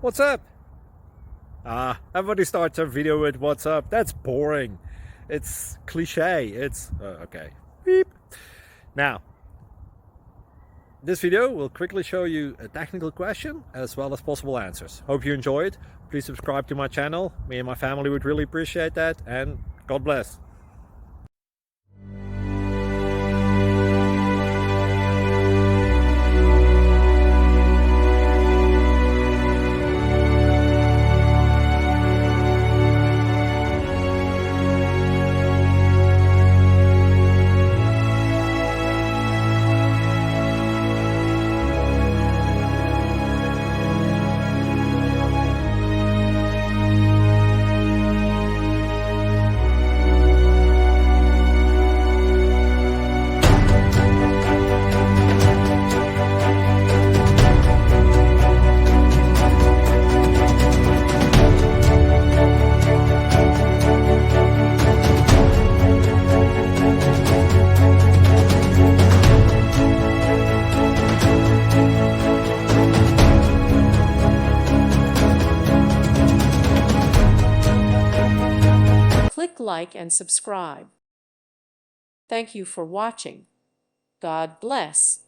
What's up? Everybody starts a video with what's up. That's boring. It's cliche. It's okay. Beep. Now, this video will quickly show you a technical question as well as possible answers. Hope you enjoy it. Please subscribe to my channel. Me and my family would really appreciate that, and God bless. Click like and subscribe. Thank you for watching. God bless.